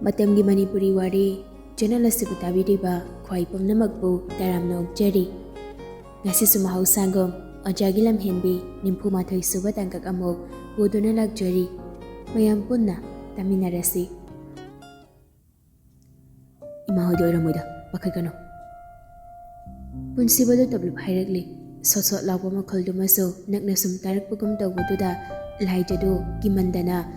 Matamgi Manipuri Wari channel asibu tabiriba khwai pumnamakbu taramna okjari. Ngasi sumahau sangom Ojagi Lamhenbi Ningthouja suba tangkak amok buduna lakjari. Mayam punna taminarasi. Ima hoy doiramoida pakhagano. Punsibado tablup hairagli sosot lawba makhaldumaso nakna sum tarakpagum tawbududa laijado gimandana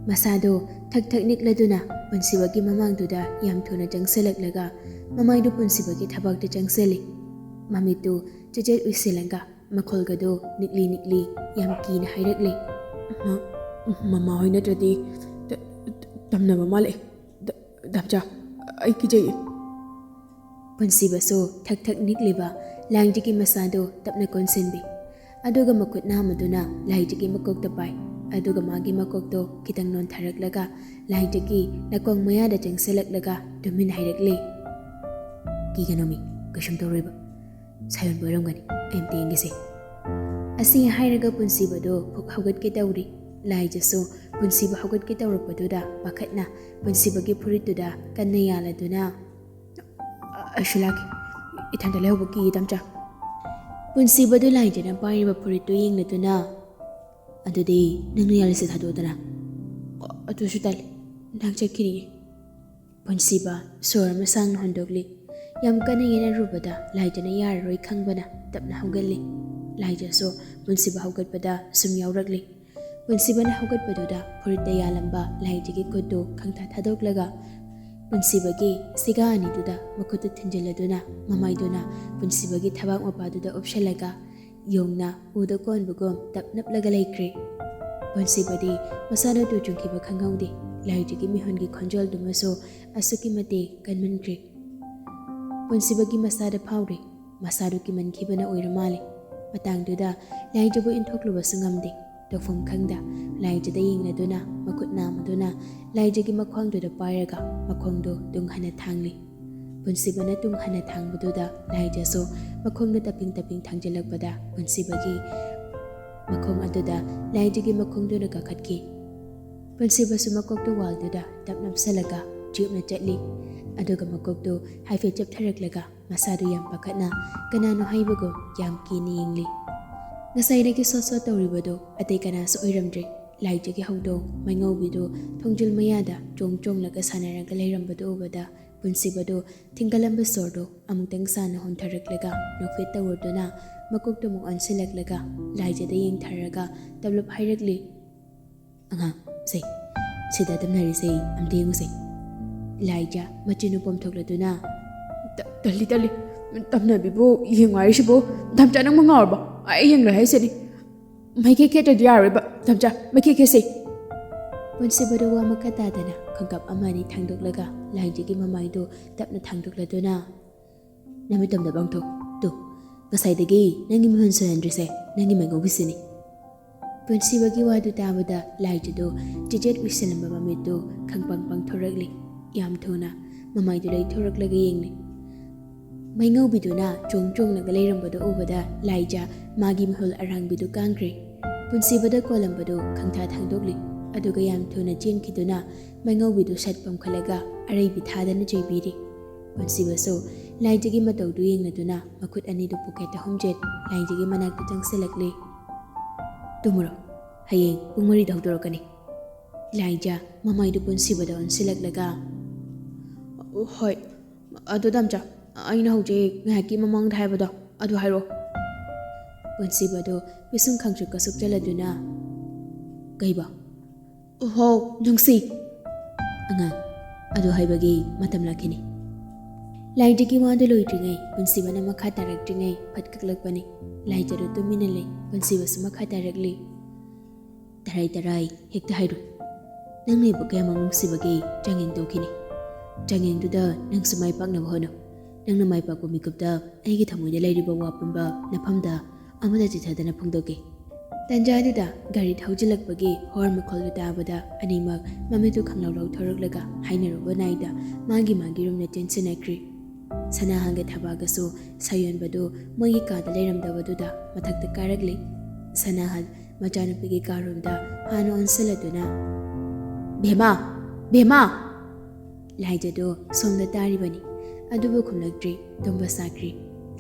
masado thak nikladuna punsibagi mamangduda yam thuna jangselaglaga mamaydu punsibagi thabakta jangseli mamitu jejet uisilanga makholgado nikli yam kina hairagli mama hoina tradi tamna mamale damja ai kijai punsibaso thak nikliba laijigi masado tapna konsenbi aduga makutna maduna laijigi makokta pai aduga magi makokto kitang non tharaklaga laijigi nakong mayada jangselaglaga dumin hairakle kiganomi kashum tawriba sayon boramgani emte ingese asi hairaga punsibado phuk haugat ke tawri laijaso punsiba haugat ke tawrakpaduda pakhatna punsibagi phurituda kanna yaladuna ashulaki ithanda lehobaki damcha punsibadu laijana pairiba phuritu yengladuna adudi nangna yalise thadodana atusu tal nangchakiri punsiba sor masang hondogli yam kana yena rubada laijana yarroi khangbana tapna haugalli laijaso punsiba haugatpada sum yauragli punsibana haugatpaduda phurita yalamba laijigi kodo khangtha thadoklaga punsibagi siga aniduda makutu thinjaladuna mamaiduna punsibagi thabak mapaduda opshalaga yongna uda konbugom tapnaplaga laikre punsibadi masano tu chungkiba khangaude laijigi mihongi khonjol dumaso asuki mate kanmankre punsibagi masada phawre masadu ki mankhibana oiramale matangduda laijabu inthokluba sungamde tofum khangda laijada yingladuna makutna maduna laijagi makhwangduda pairaga makhongdo tunghana thangli punsibana tunghana thangbududa laijaso makhongda taping thangjalakpada punsibagi makhong aduda laijagi makhongduna kakhatki punsibasu makokto walduda tapnapsalaga jibna chatli aduga makokto haife chaptharaklaga masadu yam pakhatna kanano haibugo yam kini yingli nasairagi soso tawribado atei kanasu oiramdre laijagi haudo maingaubido thongjul mayada chonglaga sanaraga leirambado ubada punsibado thingalamba sordo amutang sana hontharaklaga nokfet tawurduna makokto muk ansilaklaga laijada yengtharaga develop hairagli anga sei sida damnari sei amde ngusei laija machinu pomthokladuna tali tamna bibo yengwai shibo damcha nang mangarba ai yengla haiseni maike keta diareba damcha maike kese punsibado wa makatadana khangkap amani thangdoklaga laijigi mamaido tapna thangdokladuna namitamda bangtho tu ngasaidagi nangi mihon soyandrise nangi mangobisini punsibagi wadu tabada laijado jejet wiselamba mamido khangpang thoragli yam thona mamaido lai thoraklaga yengli maingobiduna chonglaga leirambado ubada laija magi mihol arangbidu kangre punsibada kolambado khangtha thangdokli aduga yam thona chenkiduna maingaubidu satpam khalaga areibi thadana cheibiri punsibaso laijagi matawdu yengladuna makut anidu puketa homjet laijagi manakta changselakle tumuro hayeng pungmari dawdorokani laija mamaidu punsibada onsilaklaga hoi adu damcha aina hoje ngaki mamang dhaibado adu hairo punsibado bisung khangchu kasuk chaladuna kaiba ho nungsi anga adu haibagi matam lakhini laijagi wanda loitringai punsibana makha taraktingai phatkaklakpani laijadu tuminale punsibasu makha tarakli tarai hekta hairu nangne bukaya manungsibagi jangeng tokini jangeng duda nang sumai pakna hono nangna mai pakko mikupda aigi thamoida leiriba wapumba nafamda amada chithadana phungdoke tanjaduda gari thaujalakpagi hor makholdu tabada animak mamitu khanglaw thoraklaga hainaruba naida magi rumna tensinakri sana hanga thabagaso sayonbadu mogi kada leiramdabaduda mathakta karagli sana hal machanupigi karumda hanu ansaladuna bema ꯂꯥꯏꯖꯗꯣ ꯁꯣꯝꯗ ꯇꯥꯔꯤꯕꯅꯤ ꯑꯗꯨꯕꯨ ꯈꯨꯝꯂꯛꯇ꯭ꯔꯤ ꯇꯨꯝꯕ ꯁꯥꯈ꯭ꯔꯤ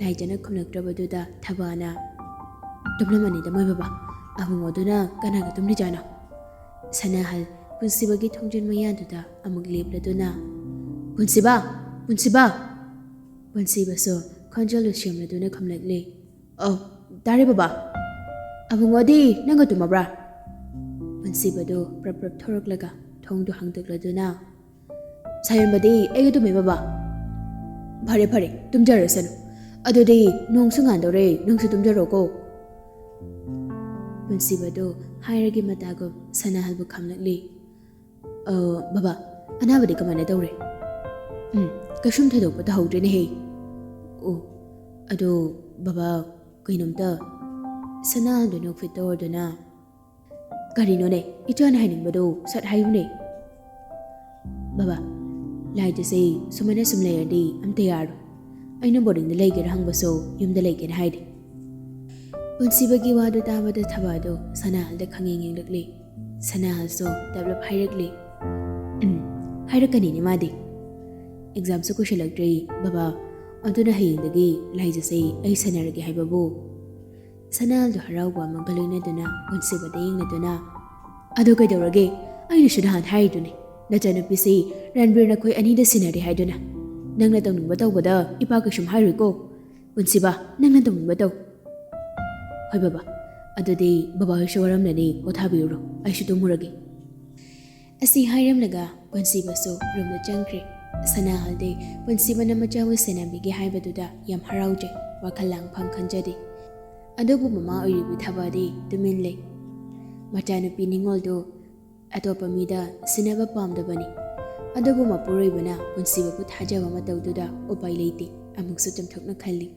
ꯂꯥꯏꯖꯅ ꯈꯨꯝꯂꯛꯇ꯭ꯔꯕꯗꯨꯗ ꯊꯕꯥꯅ ꯇꯨꯝꯂꯝꯃꯅꯤꯗ ꯃꯣꯏ ꯕꯕꯥ ꯑꯕꯨꯡꯉꯣꯗꯨꯅ ꯀꯅꯥꯒ ꯇꯨꯝꯂꯤꯖꯥꯠꯅꯣ ꯁꯅꯥꯍꯜ ꯄꯨꯟꯁꯤꯕꯒꯤ ꯊꯣꯡꯖꯤꯟ ꯃꯌꯥꯗꯨꯗ ꯑꯃꯨꯛ ꯂꯦꯞꯂꯗꯨꯅ ꯄꯨꯟꯁꯤꯕ ꯄꯨꯟꯁꯤꯕ ꯄꯨꯟꯁꯤꯕꯁꯨ ꯈꯣꯟꯖꯦꯜꯗꯨ ꯁꯦꯝꯂꯗꯨꯅ ꯈꯨꯝꯂꯛꯂꯤ ꯇꯥꯔꯦ ꯕꯕꯥ ꯑꯕꯨꯡꯉꯣꯗꯤ ꯅꯪꯒ ꯇꯨꯝꯃꯕ꯭ꯔꯥ ꯄꯨꯟꯁꯤꯕꯗꯨ ꯄ꯭ꯔꯞ ꯄ꯭ꯔꯞ ꯊꯣꯔꯛꯂꯒ ꯊꯣꯡꯗꯨ ꯍꯥꯡꯗꯣꯛꯂꯗꯨꯅ ꯁꯥꯌꯣꯟꯕꯗꯤ ꯑꯩꯒ ꯇꯨꯝꯃꯦ ꯕꯕꯥ ꯐꯔꯦ ꯐꯔꯦ ꯇꯨꯝꯖꯔꯁꯅꯨ ꯑꯗꯨꯗꯤ ꯅꯣꯡꯁꯨ ꯉꯥꯟꯗꯧꯔꯦ ꯅꯪꯁꯨ ꯇꯨꯝꯖꯔꯣꯀꯣ ꯄꯨꯟꯁꯤꯕꯗꯨ ꯍꯥꯏꯔꯒꯤ ꯃꯇꯥꯒꯨꯝ ꯁꯅꯥꯍꯜꯕꯨ ꯈꯝꯂꯛꯂꯤ ꯕꯕꯥ ꯑꯅꯥꯕꯗꯤ ꯀꯃꯥꯏꯅ ꯇꯧꯔꯦ ꯀꯩꯁꯨꯝ ꯊꯣꯏꯗꯣꯛꯄ ꯇꯧꯍꯧꯗ꯭ꯔꯦꯅꯦꯍꯦ ꯑꯣ ꯑꯗꯣ ꯕꯕꯥ ꯀꯩꯅꯣꯝꯇ ꯁꯅꯥꯍꯜꯗꯨ ꯅꯣꯛꯐꯤꯠ ꯇꯧꯔꯗꯨꯅ ꯀꯔꯤꯅꯣꯅꯦ ꯏꯆꯥꯅ ꯍꯥꯏꯅꯤꯡꯕꯗꯣ ꯁꯠ ꯍꯥꯏꯌꯨꯅꯦ ꯕꯕꯥ ꯂꯥꯏꯖꯁꯦ ꯁꯨꯃꯥꯏꯅ ꯁꯨꯝ ꯂꯩꯔꯗꯤ ꯑꯝꯇ ꯌꯥꯔꯣꯏ ꯑꯩꯅ ꯕꯣꯔꯗꯤꯡꯗ ꯂꯩꯒꯦꯔꯥ ꯍꯪꯕꯁꯨ ꯌꯨꯝꯗ ꯂꯩꯒꯦꯅ ꯍꯥꯏꯗꯦ ꯄꯨꯟꯁꯤꯕꯒꯤ ꯋꯥꯗꯨ ꯇꯥꯕꯗ ꯊꯕꯥꯗꯣ ꯁꯅꯥꯍꯜꯗ ꯈꯪꯌꯦꯡ ꯌꯦꯡꯂꯛꯂꯤ ꯁꯅꯥꯍꯜꯁꯨ ꯇꯞꯂꯞ ꯍꯥꯏꯔꯛꯂꯤ ꯍꯥꯏꯔꯛꯀꯅꯤꯅꯦ ꯃꯥꯗꯤ ꯑꯦꯛꯖꯥꯝꯁꯨ ꯀꯨꯏꯁꯤꯜꯂꯛꯇ꯭ꯔꯤ ꯕꯕꯥ ꯑꯗꯨꯅ ꯍꯌꯦꯡꯗꯒꯤ ꯂꯥꯏꯖꯁꯦ ꯑꯩ ꯁꯥꯟꯅꯔꯒꯦ ꯍꯥꯏꯕꯕꯨ ꯁꯅꯥꯍꯜꯗꯨ ꯍꯔꯥꯎꯕ ꯑꯃꯒ ꯂꯣꯏꯅꯗꯨꯅ ꯄꯨꯟꯁꯤꯕꯗ ꯌꯦꯡꯂꯗꯨꯅ ꯑꯗꯨ ꯀꯩꯗꯧꯔꯒꯦ ꯑꯩꯅꯁꯨ ꯅꯍꯥꯟ ꯍꯥꯏꯔꯤꯗꯨꯅꯤ ꯅꯆꯥꯅꯨꯄꯤꯁꯤ ꯔꯟꯕꯤꯔ ꯅꯈꯣꯏ ꯑꯅꯤꯗ ꯁꯤꯟꯅꯔꯦ ꯍꯥꯏꯗꯨꯅ ꯅꯪꯅ ꯇꯧꯅꯤꯡꯕ ꯇꯧꯕꯗ ꯏꯄꯥ ꯀꯩꯁꯨꯝ ꯍꯥꯏꯔꯣꯏꯀꯣ ꯄꯨꯟꯁꯤꯕ ꯅꯪꯅ ꯇꯧꯅꯤꯡꯕ ꯇꯧ ꯍꯣꯏ ꯕꯕꯥ ꯑꯗꯨꯗꯤ ꯕꯕꯥ ꯍꯣꯏꯁꯨ ꯋꯥꯔꯝꯂꯅꯤ ꯄꯣꯊꯥꯕꯤꯔꯨꯔꯣ ꯑꯩꯁꯨ ꯇꯨꯝꯃꯨꯔꯒꯦ ꯑꯁꯤ ꯍꯥꯏꯔꯝꯂꯒ ꯄꯨꯟꯁꯤꯕꯁꯨ ꯔꯨꯝꯗ ꯆꯪꯈ꯭ꯔꯦ ꯁꯅꯥꯍꯜꯗꯤ ꯄꯨꯟꯁꯤꯕꯅ ꯃꯆꯥꯕꯨ ꯁꯦꯟꯅꯕꯤꯒꯦ ꯍꯥꯏꯕꯗꯨꯗ ꯌꯥꯝ ꯍꯔꯥꯎꯖꯩ ꯋꯥꯈꯜ ꯂꯥꯡꯐꯝ ꯈꯟꯖꯗꯦ ꯑꯗꯨꯕꯨ ꯃꯃꯥ ꯑꯣꯏꯔꯤꯕ ꯊꯕꯥꯗꯤ ꯇꯨꯃꯤꯟ ꯂꯩ ꯃꯆꯥꯅꯨꯄꯤ ꯅꯤꯡꯉꯣꯜꯗꯨ ꯑꯇꯣꯞꯄ ꯃꯤꯗ ꯁꯤꯟꯅꯕ ꯄꯥꯝꯗꯕꯅꯤ ꯑꯗꯨꯕꯨ ꯃꯄꯨꯔꯣꯏꯕꯅ ꯄꯨꯟꯁꯤꯕꯕꯨ ꯊꯥꯖꯕ ꯃꯇꯧꯗꯨꯗ ꯎꯄꯥꯏ ꯂꯩꯇꯦ ꯑꯃꯨꯛꯁꯨ ꯆꯝꯊꯣꯛꯅ ꯈꯜꯂꯤ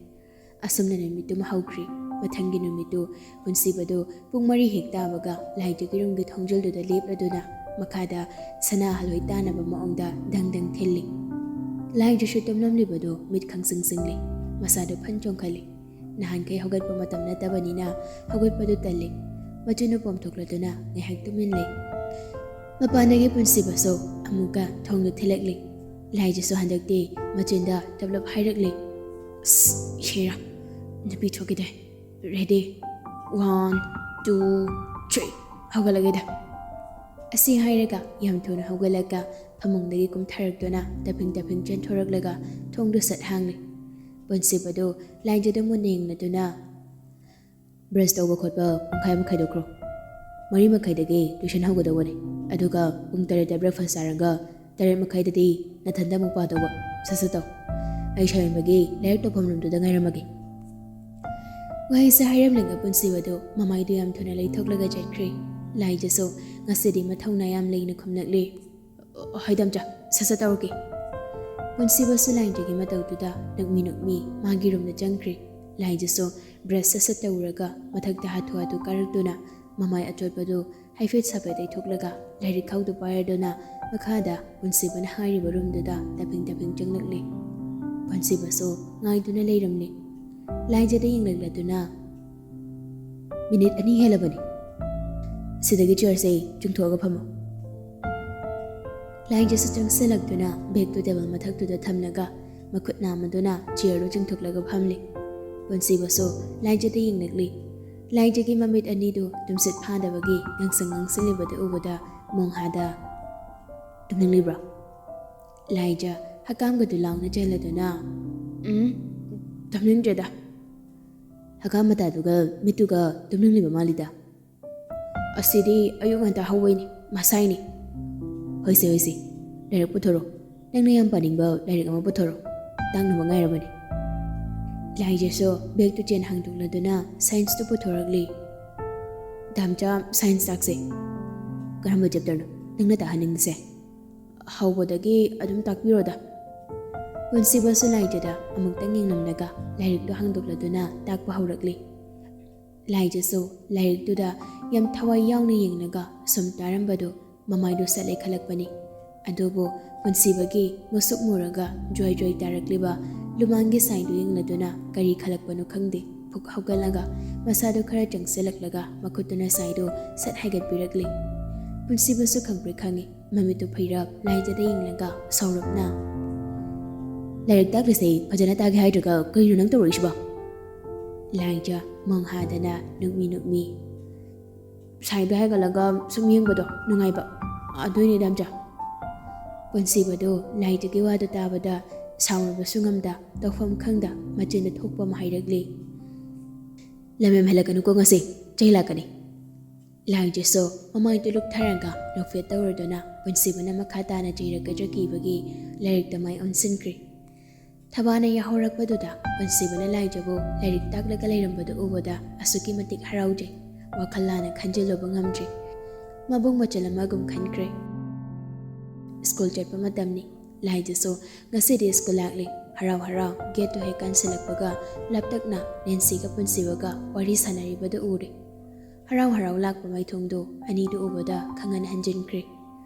ꯑꯁꯨꯝꯅ ꯅꯨꯃꯤꯠꯇꯨꯃ ꯍꯧꯈ꯭ꯔꯤ ꯃꯊꯪꯒꯤ ꯅꯨꯃꯤꯠꯇꯨ ꯄꯨꯟꯁꯤꯕꯗꯨ ꯄꯨꯡ 4 ꯍꯦꯛ ꯇꯥꯕꯒ ꯂꯥꯏꯖꯒꯤ ꯔꯨꯝꯒꯤ ꯊꯣꯡꯖꯤꯜꯗꯨꯗ ꯂꯦꯞꯂꯗꯨꯅ ꯃꯈꯥꯗ ꯁꯅꯥꯍꯜꯍꯣꯏ ꯇꯥꯅꯕ ꯃꯑꯣꯡꯗ ꯗꯪ ꯗꯪ ꯊꯤꯜꯂꯤ ꯂꯥꯏꯖꯁꯨ ꯇꯨꯝꯂꯝꯂꯤꯕꯗꯨ ꯃꯤꯠ ꯈꯪꯁꯤꯡ ꯁꯤꯡꯂꯤ ꯃꯁꯥꯗꯨ ꯐꯟ ꯆꯣꯡꯈꯠꯂꯤ ꯅꯍꯥꯟꯈꯩ ꯍꯧꯒꯠꯄ ꯃꯇꯝ ꯅꯠꯇꯕꯅꯤꯅ ꯍꯧꯒꯠꯄꯗꯨ ꯇꯜꯂꯤ ꯃꯆꯤꯟꯅ ꯄꯣꯝꯊꯣꯛꯂꯗꯨꯅ ꯉꯥꯏꯍꯥꯛ ꯇꯨꯃꯤꯟ ꯂꯩ ꯃꯄꯥꯟꯗꯒꯤ ꯄꯨꯟꯁꯤꯕꯁꯨ ꯑꯃꯨꯛꯀ ꯊꯣꯡꯗꯨ ꯊꯤꯜꯂꯛꯂꯤ ꯂꯥꯏꯖꯁꯨ ꯍꯟꯗꯛꯇꯤ ꯃꯆꯤꯟꯗ ꯇꯞꯂꯞ ꯍꯥꯏꯔꯛꯂꯤ ꯏꯁꯩꯔꯥ ꯅꯨꯄꯤ ꯊꯣꯛꯈꯤꯗꯦ ꯔꯦꯗꯤ 1 2 3 ꯍꯧꯒꯠꯂꯒꯦꯗ ꯑꯁꯤ ꯍꯥꯏꯔꯒ ꯌꯥꯝ ꯊꯨꯅ ꯍꯧꯒꯠꯂꯒ ꯐꯃꯨꯡꯗꯒꯤ ꯀꯨꯝꯊꯔꯛꯇꯨꯅ ꯇꯞꯐꯤꯡ ꯇꯞꯐꯤꯡ ꯆꯦꯟꯊꯣꯔꯛꯂꯒ ꯊꯣꯡꯗꯨ ꯁꯠ ꯍꯥꯡꯂꯤ ꯄꯨꯟꯁꯤꯕꯗꯨ ꯂꯥꯏꯖꯗ ꯃꯨꯟꯅ ꯌꯦꯡꯂꯗꯨꯅ ꯕ꯭ꯔꯁ ꯇꯧꯕ ꯈꯣꯠꯄ ꯄꯨꯡꯈꯥꯏꯃꯨꯛ ꯈꯥꯏꯗꯣꯛꯈ꯭ꯔꯣ 4:30ꯗꯒꯤ ꯇ꯭ꯌꯨꯁꯟ ꯍꯧꯒꯗꯧꯕꯅꯤ ꯑꯗꯨꯒ ꯄꯨꯡ 8ꯗ ꯕ꯭ꯔꯦꯛꯐꯥꯁ ꯆꯥꯔꯒ 8:30ꯗꯗꯤ ꯅꯊꯟꯗ ꯑꯃꯨꯛ ꯄꯥꯗꯧꯕ ꯁꯠ ꯇꯧ ꯑꯩ ꯁꯥꯌꯣꯟꯕꯒꯤ ꯂꯥꯏꯔꯤꯛ ꯇꯧꯐꯝ ꯔꯨꯝꯗꯨꯗ ꯉꯥꯏꯔꯝꯃꯒꯦ ꯋꯥꯍꯩꯁꯦ ꯍꯥꯏꯔꯝꯂꯒ ꯄꯨꯟꯁꯤꯕꯗꯨ ꯃꯃꯥꯏꯗꯨ ꯌꯥꯝ ꯊꯨꯅ ꯂꯩꯊꯣꯛꯂꯒ ꯆꯠꯈ꯭ꯔꯤ ꯂꯥꯏꯖꯁꯨ ꯉꯁꯤꯗꯤ ꯃꯊꯧꯅꯥ ꯌꯥꯝ ꯂꯩꯅ ꯈꯨꯝꯂꯛꯂꯤ ꯍꯣꯏꯗꯝꯆꯥ ꯁꯠ ꯇꯧꯔꯒꯦ ꯄꯨꯟꯁꯤꯕꯁꯨ ꯂꯥꯏꯖꯒꯤ ꯃꯇꯧꯗꯨꯗ ꯅꯣꯛꯃꯤ ꯃꯥꯒꯤ ꯔꯨꯝꯗ ꯆꯪꯈ꯭ꯔꯤ ꯂꯥꯏꯖꯁꯨ ꯕ꯭ꯔꯁ ꯁꯠ ꯇꯧꯔꯒ ꯃꯊꯛꯇ ꯍꯥꯊꯨ ꯍꯥꯊꯨ ꯀꯥꯔꯛꯇꯨꯅ ꯃꯃꯥꯏ ꯑꯆꯣꯠꯄꯗꯨ ꯍꯥꯏꯐꯦꯠ ꯁꯥꯐꯦꯠ ꯇꯩꯊꯣꯛꯂꯒ ꯂꯥꯏꯔꯤꯛ ꯈꯥꯎꯗꯨ ꯄꯥꯏꯔꯗꯨꯅ ꯃꯈꯥꯗ ꯄꯨꯟꯁꯤꯕꯅ ꯍꯥꯏꯔꯤꯕ ꯔꯨꯝꯗꯨꯗ ꯇꯞꯐꯤꯡ ꯇꯞꯐꯤꯡ ꯆꯪꯂꯛꯂꯤ ꯄꯨꯟꯁꯤꯕꯁꯨ ꯉꯥꯏꯗꯨꯅ ꯂꯩꯔꯝꯂꯤ ꯂꯥꯏꯖꯗ ꯌꯦꯡꯂꯛꯂꯗꯨꯅ ꯃꯤꯅꯤꯠ 2 ꯍꯦꯜꯂꯕꯅꯤ ꯁꯤꯗꯒꯤ ꯆꯤꯌꯔꯁꯦ ꯆꯨꯡꯊꯣꯛꯑꯒ ꯐꯝꯃꯣ ꯂꯥꯏꯖꯁꯨ ꯆꯪꯁꯤꯜꯂꯛꯇꯨꯅ ꯕꯦꯒꯇꯨ ꯇꯦꯕꯜ ꯃꯊꯛꯇꯨꯗ ꯊꯝꯂꯒ ꯃꯈꯨꯠ ꯅꯥꯝꯃꯗꯨꯅ ꯆꯤꯌꯔꯗꯨ ꯆꯤꯡꯊꯣꯛꯂꯒ ꯐꯝꯂꯤ ꯄꯨꯟꯁꯤꯕꯁꯨ ꯂꯥꯏꯖꯗ ꯌꯦꯡꯂꯛꯂꯤ ꯂꯥꯏꯖꯒꯤ ꯃꯃꯤꯠ ꯑꯅꯤꯗꯨ ꯇꯨꯝꯁꯤꯠ ꯐꯥꯗꯕꯒꯤ ꯉꯥꯡꯁꯤꯜꯂꯤꯕꯗꯨ ꯎꯕꯗ ꯃꯣꯡꯍꯥꯗ ꯇꯨꯝꯅꯤꯡꯂꯤꯕ꯭ꯔꯣ ꯂꯥꯏꯖ ꯍꯀꯥꯝꯒꯗꯨ ꯂꯥꯎꯅ ꯆꯦꯜꯂꯗꯨꯅ ꯇꯨꯝꯅꯤꯡꯗ꯭ꯔꯦꯗ ꯍꯀꯥꯝ ꯃꯇꯥꯗꯨꯒ ꯃꯤꯠꯇꯨꯒ ꯇꯨꯝꯅꯤꯡꯂꯤꯕ ꯃꯥꯜꯂꯤꯗ ꯑꯁꯤꯗꯤ ꯑꯌꯨꯛ ꯉꯟꯇꯥ ꯍꯧꯕꯩꯅꯤ ꯃꯁꯥꯏꯅꯤ ꯍꯣꯏꯁꯦ ꯂꯥꯏꯔꯤꯛ ꯄꯨꯊꯣꯔꯣ ꯅꯪꯅ ꯌꯥꯝ ꯄꯥꯅꯤꯡꯕ ꯂꯥꯏꯔꯤꯛ ꯑꯃ ꯄꯨꯊꯣꯔꯣ ꯇꯥꯛꯅꯕ ꯉꯥꯏꯔꯕꯅꯤ ꯂꯥꯏꯖꯁꯨ ꯕꯦꯒꯇꯨ ꯆꯦꯟ ꯍꯥꯡꯗꯣꯛꯂꯗꯨꯅ ꯁꯥꯏꯟꯁꯇꯨ ꯄꯨꯊꯣꯔꯛꯂꯤ ꯗꯥꯝꯆꯥ ꯁꯥꯏꯟꯁ ꯇꯥꯛꯁꯦ ꯀꯔꯝꯕ ꯆꯦꯞꯇꯔꯅꯣ ꯅꯪꯅ ꯇꯥꯛꯍꯟꯅꯤꯡꯉꯤꯁꯦ ꯍꯧꯕꯗꯒꯤ ꯑꯗꯨꯝ ꯇꯥꯛꯄꯤꯔꯣꯗ ꯄꯨꯟꯁꯤꯕꯁꯨ ꯂꯥꯏꯖꯗ ꯑꯃꯨꯛꯇꯪ ꯌꯦꯡꯂꯝꯂꯒ ꯂꯥꯏꯔꯤꯛꯇꯨ ꯍꯥꯡꯗꯣꯛꯂꯗꯨꯅ ꯇꯥꯛꯄ ꯍꯧꯔꯛꯂꯤ ꯂꯥꯏꯖꯁꯨ ꯂꯥꯏꯔꯤꯛꯇꯨꯗ ꯌꯥꯝ ꯊꯋꯥꯏ ꯌꯥꯎꯅ ꯌꯦꯡꯂꯒ ꯁꯨꯝ ꯇꯥꯔꯝꯕꯗꯨ ꯃꯃꯥꯏꯗꯨ ꯁꯠꯂꯩ ꯈꯜꯂꯛꯄꯅꯤ ꯑꯗꯨꯕꯨ ꯄꯨꯟꯁꯤꯕꯒꯤ ꯃꯨꯁꯨꯛ ꯃꯨꯔꯒ ꯖꯣꯏ ꯖꯣꯏ ꯇꯥꯔꯛꯂꯤꯕ ꯂꯨꯃꯥꯡꯒꯤ ꯁꯥꯏꯟꯗꯨ ꯌꯦꯡꯂꯗꯨꯅ ꯀꯔꯤ ꯈꯜꯂꯛꯄꯅꯣ ꯈꯪꯗꯦ ꯐꯨꯛ ꯍꯧꯒꯠꯂꯒ ꯃꯁꯥꯗꯨ ꯈꯔ ꯆꯪꯁꯤꯜꯂꯛꯂꯒ ꯃꯈꯨꯠꯇꯨꯅ ꯁꯥꯏꯗꯨ ꯁꯠ ꯍꯥꯏꯒꯠꯄꯤꯔꯛꯂꯤ ꯄꯨꯟꯁꯤꯕꯁꯨ ꯈꯪꯄ꯭ꯔꯦ ꯈꯪꯉꯤ ꯃꯃꯤꯠꯇꯨ ꯐꯩꯔꯞ ꯂꯥꯏꯖꯗ ꯌꯦꯡꯂꯒ ꯁꯥꯎꯔꯞꯅ ꯂꯥꯏꯔꯤꯛ ꯇꯥꯛꯂꯤꯁꯦ ꯐꯖꯅ ꯇꯥꯒꯦ ꯍꯥꯏꯗ꯭ꯔꯒ ꯀꯔꯤꯅꯣ ꯅꯪ ꯇꯧꯔꯛꯏꯁꯤꯕꯣ? ꯂꯥꯏꯖ ꯃꯣꯡ ꯍꯥꯗꯅ ꯅꯨꯛꯃꯤ ꯁꯥꯏꯗ ꯍꯥꯏꯒꯠꯂꯒ ꯁꯨꯝ ꯌꯦꯡꯕꯗꯣ ꯅꯨꯡꯉꯥꯏꯕ ꯑꯗꯨꯏꯅꯤ ꯗꯥꯝꯆꯥ꯫ ꯄꯨꯟꯁꯤꯕꯗꯣ ꯂꯥꯏꯖꯒꯤ ꯋꯥꯗꯨ ꯇꯥꯕꯗ ꯁꯥꯎꯅꯕꯁꯨ ꯉꯝꯗ ꯇꯧꯐꯝ ꯈꯪꯗ ꯃꯆꯤꯟꯗ ꯊꯣꯛꯄ ꯑꯃ ꯍꯥꯏꯔꯛꯂꯤ ꯂꯝꯃꯦꯝ ꯍꯜꯂꯛꯀꯅꯨꯀꯣ ꯉꯁꯤ ꯆꯩ ꯂꯥꯛꯀꯅꯤ꯫ ꯂꯥꯏꯖꯁꯨ ꯃꯃꯥꯏ ꯇꯨꯂꯨꯞ ꯊꯥꯔꯒ ꯅꯣꯛꯐꯦꯠ ꯇꯧꯔꯗꯨꯅ ꯄꯨꯟꯁꯤꯕꯅ ꯃꯈꯥ ꯇꯥꯅ ꯆꯩꯔꯛꯀꯗ꯭ꯔꯥ ꯀꯤꯕꯒꯤ ꯂꯥꯏꯔꯤꯛꯇ ꯃꯥꯏ ꯑꯣꯟꯁꯤꯟꯈ꯭ꯔꯦ꯫ ꯊꯕꯥꯅ ꯌꯥꯍꯧꯔꯛꯄꯗꯨꯗ ꯄꯨꯟꯁꯤꯕꯅ ꯂꯥꯏꯖꯕꯨ ꯂꯥꯏꯔꯤꯛ ꯇꯥꯛꯂꯒ ꯂꯩꯔꯝꯕꯗꯨ ꯎꯕꯗ ꯑꯁꯨꯛꯀꯤ ꯃꯇꯤꯛ ꯍꯔꯥꯎꯖꯩ ꯋꯥꯈꯜ ꯂꯥꯟꯅ ꯈꯟꯖꯤꯜꯂꯨꯕ ꯉꯝꯗ꯭ꯔꯤ ꯃꯕꯨꯡ ꯃꯆꯜ ꯑꯃꯒꯨꯝ ꯈꯟꯈ꯭ꯔꯦ꯫ ꯁ꯭ꯀꯨꯜ ꯆꯠꯄ ꯃꯇꯝꯅꯤ ꯂꯥꯏꯖꯁꯨ ꯉꯁꯤꯗꯤ ꯁ꯭ꯀꯨꯜ ꯂꯥꯛꯂꯤ ꯍꯔꯥꯎ ꯍꯔꯥꯎ ꯒꯦꯠꯇꯨ ꯍꯦꯛ ꯀꯥꯟꯁꯤꯜꯂꯛꯄꯒ ꯂꯞꯇꯛꯅ ꯅꯦꯟꯁꯤꯒ ꯄꯨꯟꯁꯤꯕꯒ ꯋꯥꯔꯤ ꯁꯥꯟꯅꯔꯤꯕꯗꯨ ꯎꯔꯦ꯫ ꯍꯔꯥꯎ ꯍꯔꯥꯎ ꯂꯥꯛꯄ ꯃꯥꯏꯊꯣꯡꯗꯨ ꯑꯅꯤꯗꯨ ꯎꯕꯗ ꯈꯪꯍꯟ ꯍꯟꯖꯤꯟꯈ꯭ꯔꯦ꯫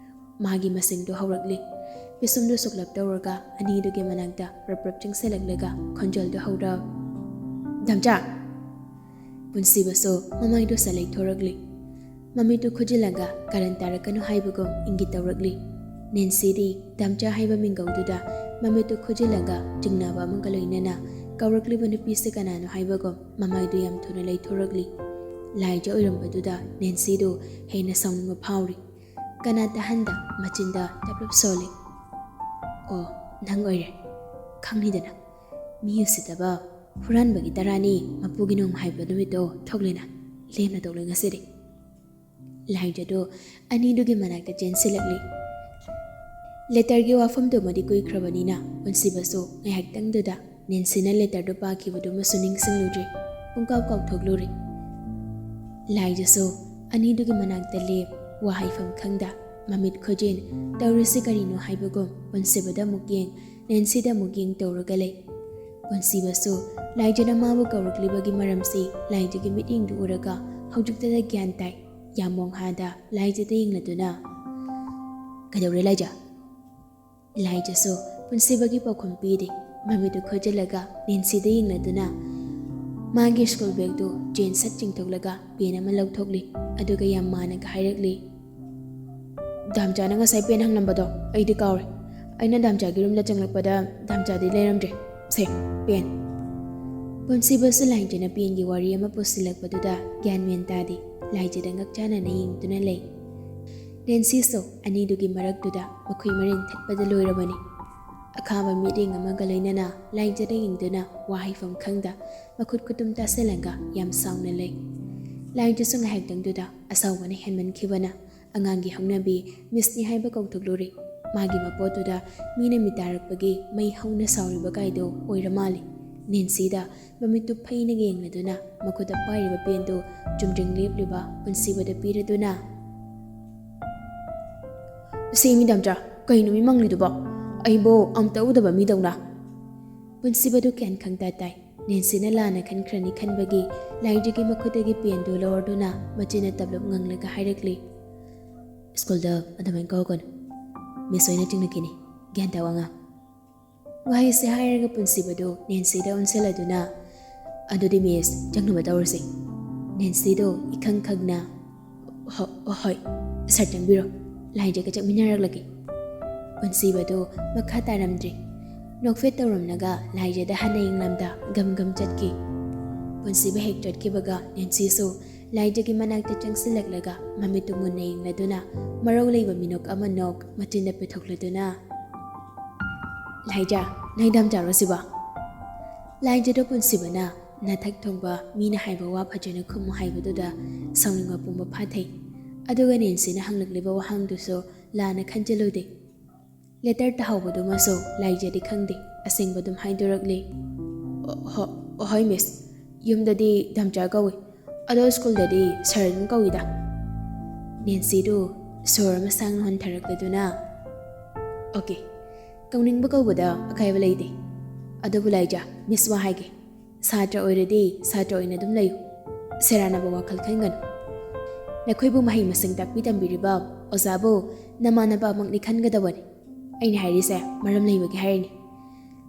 ꯃꯥꯒꯤ ꯃꯁꯤꯡꯗꯨ ꯍꯧꯔꯛꯂꯤ ꯄꯤꯁꯨꯝꯗꯨ ꯁꯨꯛꯂꯞ ꯇꯧꯔꯒ ꯑꯅꯤꯗꯨꯒꯤ ꯃꯅꯥꯛꯇ ꯄ꯭ꯔꯞ ꯄ꯭ꯔꯞ ꯆꯤꯡꯁꯤꯜꯂꯛꯂꯒ ꯈꯣꯟꯖꯦꯜꯗꯨ ꯍꯧꯔ ꯗꯥꯝꯆꯥ꯫ ꯄꯨꯟꯁꯤꯕꯁꯨ ꯃꯃꯥꯏꯗꯨ ꯁꯂꯩꯊꯣꯔꯛꯂꯤ ꯃꯃꯤꯠꯇꯨ ꯈꯨꯖꯤꯜꯂꯒ ꯀꯥꯔꯟ ꯇꯥꯔꯛꯀꯅꯨ ꯍꯥꯏꯕꯒꯨꯝ ꯏꯪꯒꯤꯠ ꯇꯧꯔꯛꯂꯤ꯫ ꯅꯦꯟꯁꯤꯗꯤ ꯗꯥꯝꯆꯥ ꯍꯥꯏꯕ ꯃꯤꯡꯒꯧꯗꯨꯗ ꯃꯃꯤꯠꯇꯨ ꯈꯨꯖꯤꯜꯂꯒ ꯆꯤꯡꯅꯕ ꯑꯃꯒ ꯂꯣꯏꯅꯅ ꯀꯧꯔꯛꯂꯤꯕ ꯅꯨꯄꯤꯁꯦ ꯀꯅꯥꯅꯣ ꯍꯥꯏꯕꯒꯨꯝ ꯃꯃꯥꯏꯗꯨ ꯌꯥꯝ ꯊꯨꯅ ꯂꯩꯊꯣꯔꯛꯂꯤ꯫ ꯂꯥꯏꯖ ꯑꯣꯏꯔꯝꯕꯗꯨꯗ ꯅꯦꯟꯁꯤꯗꯨ ꯍꯦꯟꯅ ꯁꯥꯎꯅꯤꯡꯕ ꯐꯥꯎꯔꯤ ꯀꯅꯥ ꯇꯥꯍꯟꯗ ꯃꯆꯤꯟꯗ ꯇꯞꯂꯞ ꯁꯣꯜꯂꯤ ꯑꯣ ꯅꯪ ꯑꯣꯏꯔꯦ ꯈꯪꯅꯤꯗꯅ ꯃꯤ ꯎꯁꯤꯠꯇꯕ ꯍꯨꯔꯥꯟꯕꯒꯤ ꯇꯔꯥꯅꯤ ꯃꯄꯨꯒꯤ ꯅꯣꯡ ꯍꯥꯏꯕ ꯅꯨꯃꯤꯠꯇꯣ ꯊꯣꯛꯂꯦꯅ ꯂꯦꯝꯅ ꯇꯧꯂꯦ ꯉꯁꯤꯗꯤ꯫ ꯂꯥꯏꯖꯗꯨ ꯑꯅꯤꯗꯨꯒꯤ ꯃꯅꯥꯛꯇ ꯆꯦꯟꯁꯤꯜꯂꯛꯂꯤ꯫ ꯂꯦꯇꯔꯒꯤ ꯋꯥꯐꯝꯗꯨꯃꯗꯤ ꯀꯨꯏꯈ꯭ꯔꯕꯅꯤꯅ ꯄꯨꯟꯁꯤꯕꯁꯨ ꯉꯥꯏꯍꯥꯛꯇꯪꯗꯨꯗ ꯅꯦꯟꯁꯤꯅ ꯂꯦꯇꯔꯗꯨ ꯄꯥꯈꯤꯕꯗꯨꯃꯁꯨ ꯅꯤꯡꯁꯤꯡꯂꯨꯗ꯭ꯔꯤ ꯄꯨꯡꯀꯥꯎ ꯀꯥꯎꯊꯣꯛꯂꯨꯔꯤ꯫ ꯂꯥꯏꯖꯁꯨ ꯑꯅꯤꯗꯨꯒꯤ ꯃꯅꯥꯛꯇ ꯂꯦꯞ ꯋꯥ ꯍꯥꯏꯐꯝ ꯈꯪꯗ ꯃꯃꯤꯠ ꯈꯨꯖꯤꯟ ꯇꯧꯔꯤꯁꯤ ꯀꯔꯤꯅꯣ ꯍꯥꯏꯕꯒꯨꯝ ꯄꯨꯟꯁꯤꯕꯗ ꯑꯃꯨꯛ ꯌꯦꯡ ꯅꯦꯟꯁꯤꯗ ꯑꯃꯨꯛ ꯌꯦꯡ ꯇꯧꯔꯒ ꯂꯩ꯫ ꯄꯨꯟꯁꯤꯕꯁꯨ ꯂꯥꯏꯖꯅ ꯃꯥꯕꯨ ꯀꯧꯔꯛꯂꯤꯕꯒꯤ ꯃꯔꯝꯁꯤ ꯂꯥꯏꯖꯒꯤ ꯃꯤꯠꯌꯦꯡꯗꯨ ꯎꯔꯒ ꯍꯧꯖꯤꯛꯇꯗ ꯒ꯭ꯌꯥꯟ ꯇꯥꯏ ꯌꯥꯝ ꯃꯣꯡꯍꯥꯗ ꯂꯥꯏꯖꯗ ꯌꯦꯡꯂꯗꯨꯅ ꯀꯩꯗꯧꯔꯦ ꯂꯥꯏꯖ? ꯂꯥꯏꯖꯁꯨ ꯄꯨꯟꯁꯤꯕꯒꯤ ꯄꯥꯎꯈꯨꯝ ꯄꯤꯗꯦ ꯃꯃꯤꯠꯇꯨ ꯈꯣꯏꯖꯤꯜꯂꯒ ꯅꯦꯟꯁꯤꯗ ꯌꯦꯡꯂꯗꯨꯅ ꯃꯥꯒꯤ ꯁ꯭ꯀꯨꯜ ꯕꯦꯒꯇꯨ ꯆꯦꯟ ꯁꯠ ꯆꯤꯡꯊꯣꯛꯂꯒ ꯄꯦꯟ ꯑꯃ ꯂꯧꯊꯣꯛꯂꯤ ꯑꯗꯨꯒ ꯌꯥꯝ ꯃꯥꯟꯅꯒ ꯍꯥꯏꯔꯛꯂꯤ ꯗꯥꯝꯆꯥꯅ ꯉꯁꯥꯏ ꯄꯦꯟ ꯍꯪꯂꯝꯕꯗꯣ ꯑꯩꯗꯤ ꯀꯥꯎꯔꯦ ꯑꯩꯅ ꯗꯥꯝꯆꯥꯒꯤ ꯔꯨꯝꯗ ꯆꯪꯂꯛꯄꯗ ꯗꯥꯝꯆꯥꯗꯤ ꯂꯩꯔꯝꯗ꯭ꯔꯦ ꯁꯦ ꯄꯦꯟ꯫ ꯄꯨꯟꯁꯤꯕꯁꯨ ꯂꯥꯏꯖꯅ ꯄꯦꯟꯒꯤ ꯋꯥꯔꯤ ꯑꯃ ꯄꯨꯁꯤꯜꯂꯛꯄꯗꯨꯗ ꯒ꯭ꯌꯥꯟ ꯃꯦꯟ ꯇꯥꯗꯦ ꯂꯥꯏꯖꯗ ꯉꯛꯆꯥꯅꯅ ꯌꯦꯡꯗꯨꯅ ꯂꯩ꯫ ꯅꯦꯟꯁꯤꯁꯨ ꯑꯅꯤꯗꯨꯒꯤ ꯃꯔꯛꯇꯨꯗ ꯃꯈꯣꯏ ꯃꯔꯤꯟ ꯊꯠꯄꯗ ꯂꯣꯏꯔꯕꯅꯤ꯫ ꯑꯈꯥꯕ ꯃꯤꯠꯌꯦꯡ ꯑꯃꯒ ꯂꯣꯏꯅꯅ ꯂꯥꯏꯖꯗ ꯌꯦꯡꯗꯨꯅ ꯋꯥ ꯍꯥꯏꯐꯝ ꯈꯪꯗ ꯃꯈꯨꯠ ꯈꯨꯇꯨꯝ ꯇꯥꯁꯤꯜꯂꯒ ꯌꯥꯝ ꯁꯥꯎꯅ ꯂꯩ꯫ ꯂꯥꯏꯖꯁꯨ ꯉꯥꯏꯍꯥꯛꯇꯪꯗꯨꯗ ꯑꯁꯥꯎꯕꯅ ꯍꯦꯟꯃꯟꯈꯤꯕꯅ ꯑꯉꯥꯡꯒꯤ ꯍꯧꯅꯕꯤ ꯃꯤꯁꯅꯤ ꯍꯥꯏꯕ ꯀꯧꯊꯣꯛꯂꯨꯔꯤ꯫ ꯃꯥꯒꯤ ꯃꯄꯣꯠꯇꯨꯗ ꯃꯤꯅ ꯃꯤꯇꯥꯔꯛꯄꯒꯤ ꯃꯩ ꯍꯧꯅ ꯁꯥꯎꯔꯤꯕ ꯀꯥꯏꯗꯣ ꯑꯣꯏꯔ ꯃꯥꯜꯂꯤ꯫ ꯅꯦꯟꯁꯤꯗ ꯃꯃꯤꯠꯇꯨ ꯐꯩꯅꯒ ꯌꯦꯡꯂꯗꯨꯅ ꯃꯈꯨꯠꯇ ꯄꯥꯏꯔꯤꯕ ꯄꯦꯟꯗꯨ ꯆꯨꯝꯗ꯭ꯔꯤꯡ ꯂꯦꯞꯂꯤꯕ ꯄꯨꯟꯁꯤꯕꯗ ꯄꯤꯔꯗꯨꯅ ꯁꯦꯃꯤ ꯗꯥꯝꯆꯥ ꯀꯩꯅꯣ ꯃꯤ ꯃꯪꯂꯤꯗꯨꯕꯣ ꯑꯩꯕꯨ ꯑꯝꯇ ꯎꯗꯕ ꯃꯤꯗꯧꯅ꯫ ꯄꯨꯟꯁꯤꯕꯗꯨ ꯀꯌꯥꯟ ꯈꯪꯇꯥ ꯇꯥꯏ ꯅꯦꯟꯁꯤꯅ ꯂꯥꯟꯅ ꯈꯟꯈ꯭ꯔꯅꯤ ꯈꯟꯕꯒꯤ ꯂꯥꯏꯖꯒꯤ ꯃꯈꯨꯠꯇꯒꯤ ꯄꯦꯟꯗꯨ ꯂꯧꯔꯗꯨꯅ ꯃꯆꯤꯟꯅ ꯇꯞꯂꯞ ꯉꯪꯂꯒ ꯍꯥꯏꯔꯛꯂꯤ ꯁ꯭ꯀꯨꯜꯗ ꯑꯗꯨꯃꯥꯏꯅ ꯀꯧꯒꯅꯨ ꯃꯤꯁ ꯑꯣꯏꯅ ꯆꯤꯡꯅꯈꯤꯅꯤ ꯒ꯭ꯌꯥꯟ ꯇꯥꯎ ꯑꯉꯥꯡ꯫ ꯋꯥꯍꯩꯁꯦ ꯍꯥꯏꯔꯒ ꯄꯨꯟꯁꯤꯕꯗꯨ ꯅꯦꯟꯁꯤꯗ ꯑꯣꯟꯁꯤꯜꯂꯗꯨꯅ ꯑꯗꯨꯗꯤ ꯃꯤꯁ ꯆꯪꯅꯕ ꯇꯧꯔꯁꯤ꯫ ꯅꯦꯟꯁꯤꯗꯣ ꯏꯈꯪ ꯈꯪꯅ ꯍꯣꯏ ꯁꯥꯔ ꯆꯪꯕꯤꯔꯣ ꯂꯥꯏꯖꯒ ꯆꯠꯃꯤꯟꯅꯔꯛꯂꯒꯦ꯫ ꯄꯨꯟꯁꯤꯕꯗꯨ ꯃꯈꯥ ꯇꯥꯔꯝꯗ꯭ꯔꯤ ꯅꯣꯛꯐꯦꯠ ꯇꯧꯔꯝꯂꯒ ꯂꯥꯏꯖꯗ ꯍꯟꯅ ꯌꯦꯡꯂꯝꯗ ꯒꯝ ꯒꯝ ꯆꯠꯈꯤ꯫ ꯄꯨꯟꯁꯤꯕ ꯍꯦꯛ ꯆꯠꯈꯤꯕꯒ ꯅꯦꯟꯁꯤꯁꯨ ꯂꯥꯏꯖꯒꯤ ꯃꯅꯥꯛꯇ ꯆꯪꯁꯤꯜꯂꯛꯂꯒ ꯃꯃꯤꯠꯇꯨ ꯃꯨꯟꯅ ꯌꯦꯡꯂꯗꯨꯅ ꯃꯔꯧ ꯂꯩꯕ ꯃꯤꯅꯣꯛ ꯑꯃ ꯅꯣꯛ ꯃꯆꯤꯟꯗ ꯄꯤꯊꯣꯛꯂꯗꯨꯅ ꯂꯥꯏꯖ ꯅꯣꯏ ꯗꯥꯝꯆꯥꯔꯣ ꯁꯤꯕꯣ? ꯂꯥꯏꯖꯗ ꯄꯨꯟꯁꯤꯕꯅ ꯅꯊꯛ ꯊꯣꯡꯕ ꯃꯤꯅ ꯍꯥꯏꯕ ꯋꯥ ꯐꯖꯅ ꯈꯨꯝꯃꯨ ꯍꯥꯏꯕꯗꯨꯗ ꯁꯥꯎꯅꯤꯡꯕ ꯄꯨꯡꯕ ꯐꯥꯊꯩ ꯑꯗꯨꯒ ꯅꯦꯟꯁꯤꯅ ꯍꯪꯂꯛꯂꯤꯕ ꯋꯥꯍꯪꯗꯨꯁꯨ ꯂꯥꯟꯅ ꯈꯟꯖꯤꯜꯂꯨꯗꯦ꯫ ꯂꯦꯇꯔ ꯇꯥꯍꯧꯕꯗꯨꯃꯁꯨ ꯂꯥꯏꯖꯗꯤ ꯈꯪꯗꯦ ꯑꯁꯦꯡꯕ ꯑꯗꯨꯝ ꯍꯥꯏꯗꯣꯔꯛꯂꯤ ꯍꯣꯏ ꯃꯤꯁ ꯌꯨꯝꯗꯗꯤ ꯗꯥꯝꯆꯥ ꯀꯧꯏ ꯑꯗꯣ ꯁ꯭ꯀꯨꯜꯗꯗꯤ ꯁꯥꯔ ꯑꯗꯨꯝ ꯀꯧꯏꯗ꯫ ꯅꯦꯟꯁꯤꯗꯨ ꯁꯣꯔ ꯑꯃ ꯁꯥꯡꯅ ꯍꯣꯟꯊꯔꯛꯂꯗꯨꯅ ꯑꯣꯀꯦ ꯀꯧꯅꯤꯡꯕ ꯀꯧꯕꯗ ꯑꯀꯥꯏꯕ ꯂꯩꯇꯦ ꯑꯗꯨꯕꯨ ꯂꯥꯏꯖ ꯃꯤꯁ ꯋꯥ ꯍꯥꯏꯒꯦ ꯁꯥꯇ꯭ꯔ ꯑꯣꯏꯔꯗꯤ ꯁꯥꯇ꯭ꯔ ꯑꯣꯏꯅ ꯑꯗꯨꯝ ꯂꯩꯌꯨ ꯁꯦꯔꯥꯟꯅꯕ ꯋꯥꯈꯜ ꯈꯟꯒꯅꯨ꯫ ꯅꯈꯣꯏꯕꯨ ꯃꯍꯩ ꯃꯁꯤꯡ ꯇꯥꯛꯄꯤ ꯇꯝꯕꯤꯔꯤꯕ ꯑꯣꯖꯥꯕꯨ ꯅꯃꯥꯟꯅꯕꯃꯛꯅꯤ ꯈꯟꯒꯗꯕꯅꯤ꯫ ꯑꯩꯅ ꯍꯥꯏꯔꯤꯁꯦ ꯃꯔꯝ ꯂꯩꯕꯒꯤ ꯍꯥꯏꯔꯤꯅꯤ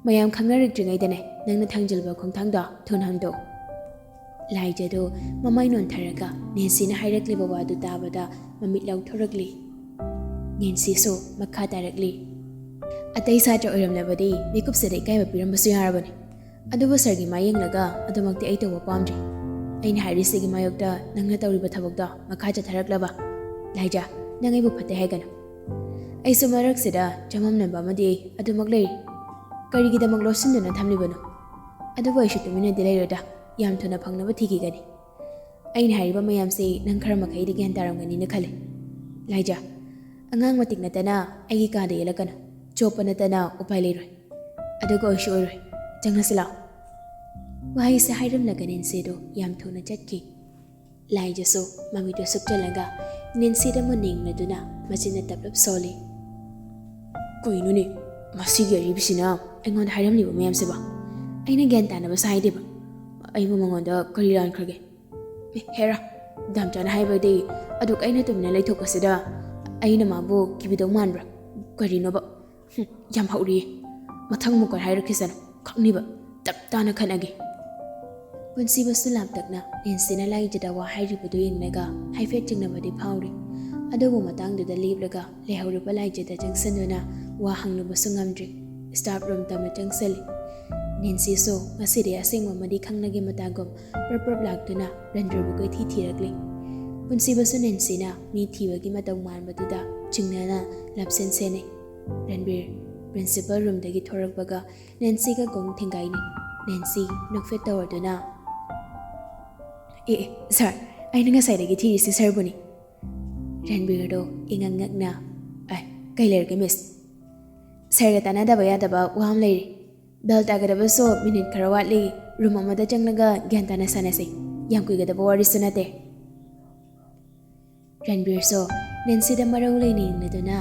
ꯃꯌꯥꯝ ꯈꯪꯅꯔꯛꯇ꯭ꯔꯤꯉꯩꯗꯅꯦ ꯅꯪꯅ ꯊꯥꯡꯖꯤꯜꯕ ꯈꯣꯡꯊꯥꯡꯗꯣ ꯊꯨꯅ ꯍꯥꯡꯗꯣꯛꯎ꯫ ꯂꯥꯏꯖꯗꯨ ꯃꯃꯥꯏ ꯅꯣꯟꯊꯔꯒ ꯅꯦꯟꯁꯤꯅ ꯍꯥꯏꯔꯛꯂꯤꯕ ꯋꯥꯗꯨ ꯇꯥꯕꯗ ꯃꯃꯤꯠ ꯂꯥꯎꯊꯣꯔꯛꯂꯤ꯫ Nancyꯁꯨ ꯃꯈꯥ ꯇꯥꯔꯛꯂꯤ. ꯑꯇꯩ ꯁꯥꯇ꯭ꯔ ꯑꯣꯏꯔꯝꯂꯕꯗꯤ ꯃꯤꯀꯨꯞꯁꯤꯗ ꯏꯀꯥꯏꯕ ꯄꯤꯔꯝꯕꯁꯨ ꯌꯥꯔꯕꯅꯤ. ꯑꯗꯨꯕꯨ ꯁꯔꯒꯤ ꯃꯥꯌꯦꯡꯂꯒ ꯑꯗꯨꯃꯛꯇꯤ ꯑꯩ ꯇꯧꯕ ꯄꯥꯝꯗ꯭ꯔꯤ. ꯑꯩꯅ ꯍꯥꯏꯔꯤꯁꯤꯒꯤ ꯃꯥꯌꯣꯛꯇ ꯅꯪꯅ ꯇꯧꯔꯤꯕ ꯊꯕꯛꯇꯣ ꯃꯈꯥ ꯆꯠꯊꯔꯛꯂꯕ. ꯂꯥꯏꯖꯥ, ꯅꯪ ꯑꯩꯕꯨ ꯐꯠꯇꯦ ꯍꯥꯏꯒꯅꯨ. ꯑꯩꯁꯨ ꯃꯔꯛꯁꯤꯗ ꯆꯃꯝꯅꯕ ꯑꯃꯗꯤ ꯑꯗꯨꯃꯛ ꯂꯩꯔꯤ. ꯀꯔꯤꯒꯤꯗꯃꯛ ꯂꯣꯠꯁꯤꯟꯗꯨꯅ ꯊꯝꯂꯤꯕꯅꯣ? ꯑꯗꯨꯕꯨ ꯑꯩꯁꯨ ꯇꯨꯃꯤꯟꯅꯗꯤ ꯂꯩꯔꯣꯏꯗ. ꯌꯥꯝ ꯊꯨꯅ ꯐꯪꯅꯕ ꯊꯤꯈꯤꯒꯅꯤ. ꯑꯩꯅ ꯍꯥꯏꯔꯤꯕ ꯃꯌꯥꯝꯁꯤ ꯅꯪ ꯈꯔ ꯃꯈꯩꯗꯤ ꯒ꯭ꯌꯥꯟ ꯇꯥꯔꯝꯒꯅꯤꯅ ꯈꯜꯂꯤ. ꯂꯥꯏꯖꯥ, ꯑꯉꯥꯡ ꯃꯇꯤꯛ ꯅꯠꯇꯅ ꯑꯩꯒꯤ ꯀꯥꯗ ꯌꯦꯜꯂꯛꯀꯅꯨ. ꯆꯣꯞꯄ ꯅꯠꯇꯅ ꯎꯄꯥꯏ ꯂꯩꯔꯣꯏ. ꯑꯗꯨꯒ ꯑꯣꯏꯁꯨ ꯑꯣꯏꯔꯣꯏ. ꯆꯪꯉꯁꯤ ꯂꯥꯛꯑꯣ. ꯋꯥꯍꯩꯁꯦ ꯍꯥꯏꯔꯝꯂꯒ ꯅꯦꯟꯁꯤꯗꯣ ꯌꯥꯝ ꯊꯨꯅ ꯆꯠꯈꯤ. ꯂꯥꯏꯖꯥꯁꯨ ꯃꯃꯤꯠꯇꯨ ꯁꯨꯞꯆꯜꯂꯒ ꯅꯦꯟꯁꯤꯗ ꯃꯨꯟꯅ ꯌꯦꯡꯂꯗꯨꯅ ꯃꯆꯤꯟꯅ ꯇꯞꯂꯞ ꯁꯣꯜꯂꯤ. ꯀꯩꯅꯣꯅꯦ, ꯃꯁꯤꯒꯤ ꯑꯔꯤꯕꯁꯤꯅ ꯑꯩꯉꯣꯟꯗ ꯍꯥꯏꯔꯝꯂꯤꯕ ꯃꯌꯥꯝꯁꯤꯕꯣ? ꯑꯩꯅ ꯒ꯭ꯌꯥꯟ ꯇꯥꯅꯕꯁꯨ ꯍꯥꯏꯗꯦꯕ. ꯑꯩꯕꯨ ꯃꯉꯣꯟꯗ ꯀꯔꯤ ꯂꯥꯟꯈ꯭ꯔꯒꯦ? ꯍꯦꯔꯥ, ꯗꯥꯝꯆꯥꯅ ꯍꯥꯏꯕꯗꯤ ꯑꯗꯨꯛ ꯑꯩꯅ ꯇꯨꯃꯤꯟꯅ ꯂꯩꯊꯣꯛꯄꯁꯤꯗ ꯑꯩꯅ ꯃꯥꯕꯨ ꯀꯤꯕꯤꯗꯧ ꯃꯥꯟꯕ꯭ꯔꯥ? ꯀꯔꯤꯅꯣꯕ? ꯌꯥꯝ ꯍꯧꯔꯤꯌꯦ. ꯃꯊꯪ ꯃꯨꯛꯀ ꯍꯥꯏꯔꯛꯈꯤꯁꯅꯨ. ꯈꯪꯅꯤꯕ. ꯇꯞ ꯇꯥꯅ ꯈꯠꯅꯒꯦ. ꯄꯨꯟꯁꯤꯕꯁꯨ ꯂꯥꯞꯇꯛꯅ ꯅꯦꯟꯁꯤꯅ ꯂꯥꯏꯖꯗ ꯋꯥ ꯍꯥꯏꯔꯤꯕꯗꯨ ꯌꯦꯡꯂꯒ ꯍꯥꯏꯐꯦꯠ ꯆꯤꯡꯅꯕꯗꯤ ꯐꯥꯎꯔꯤ. ꯑꯗꯨꯕꯨ ꯃꯇꯥꯡꯗꯨꯗ ꯂꯦꯞꯂꯒ ꯂꯩꯍꯧꯔꯤꯕ ꯂꯥꯏꯖꯗ ꯆꯪꯁꯤꯟꯗꯨꯅ ꯋꯥ ꯍꯪꯂꯨꯕꯁꯨ ꯉꯝꯗ꯭ꯔꯤ. ꯁ꯭ꯇꯥꯐ ꯔꯨꯝ ꯇꯞꯅ ꯆꯪꯁꯤꯜꯂꯤ. ꯅꯦꯟꯁꯤꯁꯨ ꯉꯁꯤꯗꯤ ꯑꯁꯦꯡꯕ ꯑꯃꯗꯤ ꯈꯪꯅꯒꯦ ꯃꯇꯥꯒꯨꯝ ꯄ꯭ꯔꯞ ꯂꯥꯛꯇꯨꯅ ꯔꯟꯕꯤꯔꯕꯨ ꯀꯣꯏꯊꯤ ꯊꯤꯔꯛꯂꯤ. ꯄꯨꯟꯁꯤꯕꯁꯨ ꯅꯦꯟꯁꯤꯅ ꯃꯤ ꯊꯤꯕꯒꯤ ꯃꯇꯧ ꯃꯥꯟꯕꯗꯨꯗ ꯆꯤꯡꯅꯅ ꯂꯞꯁꯦꯟ ꯁꯦꯟꯅꯩ. ꯔꯟꯕꯤꯔ ꯄ꯭ꯔꯤꯟꯁꯤꯄꯜ ꯔꯨꯝꯗꯒꯤ ꯊꯣꯔꯛꯄꯒ ꯅꯦꯟꯁꯤꯒ ꯒꯣꯡ ꯊꯦꯡꯒꯥꯏꯅꯩ. ꯅꯦꯟꯁꯤ ꯅꯣꯛꯐꯦꯠ ꯇꯧꯔꯗꯨꯅ, ꯁꯥꯔ, ꯑꯩꯅ ꯉꯁꯥꯏꯗꯒꯤ ꯊꯤꯔꯤꯁꯤ ꯁꯥꯔꯕꯨꯅꯤ. ꯔꯟꯕꯤꯔꯗꯣ ꯏꯉꯛ ꯉꯛꯅ, ꯀꯩ ꯂꯩꯔꯒꯦ ꯃꯤꯁ? ꯁꯥꯔꯒ ꯇꯥꯟꯅꯗꯕ ꯌꯥꯗꯕ ꯋꯥ ꯑꯃ ꯂꯩꯔꯤ. ꯕꯦꯜ ꯇꯥꯒꯗꯕꯁꯨ ꯃꯤꯅꯤꯠ ꯈꯔ ꯋꯥꯠꯂꯤ. ꯔꯨꯝ ꯑꯃꯗ ꯆꯪꯂꯒ ꯒ꯭ꯌꯥꯟ ꯇꯥꯅ ꯁꯥꯟꯅꯁꯤ. ꯌꯥꯝ ꯀꯨꯏꯒꯗꯕ ꯋꯥꯔꯤꯁꯨ ꯅꯠꯇꯦ. ꯔꯟꯕꯤꯔꯁꯨ ꯅꯦꯟꯁꯤꯗ ꯃꯔꯧ ꯂꯩꯅ ꯌꯦꯡꯂꯗꯨꯅ,